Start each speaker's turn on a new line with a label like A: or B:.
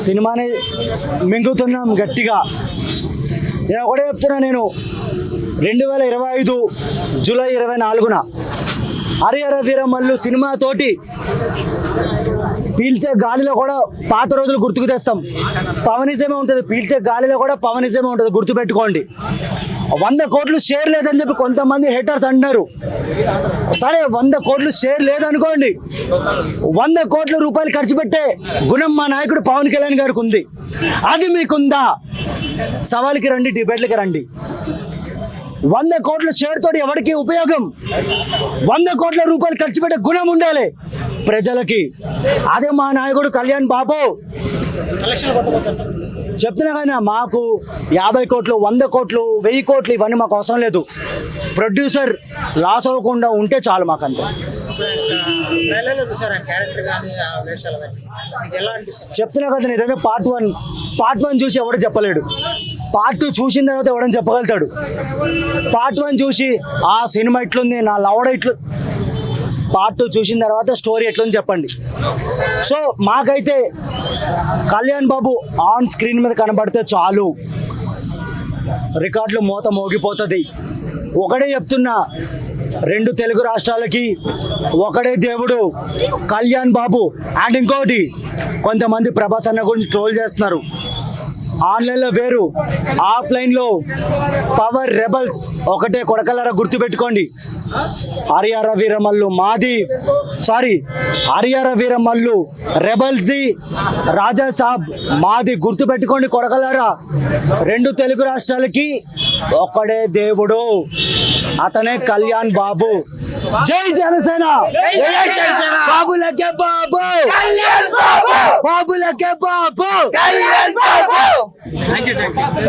A: సినిమాని మింగుతున్నాం గట్టిగా. నేను ఒకటే చెప్తున్నా, నేను 2025 జూలై 24న హరిహర వీరమల్లు సినిమాతోటి పీల్చే గాలిలో కూడా పాత రోజులు గుర్తుకు తెస్తాం. పవనిజమే ఉంటుంది, పీల్చే గాలిలో కూడా పవనిజమే ఉంటుంది, గుర్తుపెట్టుకోండి. 100 కోట్లు షేర్ లేదని చెప్పి కొంతమంది హేటర్స్ అంటున్నారు. సరే, 100 కోట్లు షేర్ లేదనుకోండి, 100 కోట్ల రూపాయలు ఖర్చు పెట్టే గుణం మా నాయకుడు పవన్ కళ్యాణ్ గారికి ఉంది. అది మీకుందా? సవాల్కి రండి, డిబేట్లకి రండి. 100 కోట్ల షేర్ తోటి ఎవరికి ఉపయోగం? 100 కోట్ల రూపాయలు ఖర్చు పెట్టే గుణం ఉండాలి ప్రజలకి. అదే మా నాయకుడు కళ్యాణ్ బాబు. చెప్తున్నా కానీ మాకు 50 కోట్లు, 100 కోట్లు, 1000 కోట్లు ఇవన్నీ మాకు అవసరం లేదు. ప్రొడ్యూసర్ లాస్ అవ్వకుండా ఉంటే చాలు మాకంతే. చెప్తున్నా కదా, నేను పార్ట్ వన్ చూసి ఎవడు చెప్పలేడు. పార్ట్ 2 చూసిన తర్వాత ఎవడని చెప్పగలుగుతాడు? పార్ట్ 1 చూసి ఆ సినిమా ఇట్లుంది, నా లవడ ఇట్లు. పార్ట్ 2 చూసిన తర్వాత స్టోరీ ఎట్లుంది చెప్పండి. సో మాకైతే కళ్యాణ్ బాబు ఆన్ స్క్రీన్ మీద కనబడితే చాలు, రికార్డులు మోత మోగిపోతుంది. ఒకటే చెప్తున్నా, 2 తెలుగు రాష్ట్రాలకి ఒకడే దేవుడు కళ్యాణ్ బాబు. అండ్ ఇంకోటి, కొంతమంది ప్రభాస్ అన్న గురించి ట్రోల్ చేస్తున్నారు. ఆన్లైన్లో వేరు, ఆఫ్లైన్లో పవర్ రెబల్స్. ఒకటే కొడకలరా, గుర్తుపెట్టుకోండి. హరిహర వీరమల్లు మాది, హరిహర వీరమల్లు రెబల్స్ది, రాజా సాబ్ మాది. గుర్తుపెట్టుకోండి కొడకలరా. 2 తెలుగు రాష్ట్రాలకి ఒకడే దేవుడు, అతనే కళ్యాణ్ బాబు. జై జనసేన, బాబులకే బాబు, బాబులకే బాబు.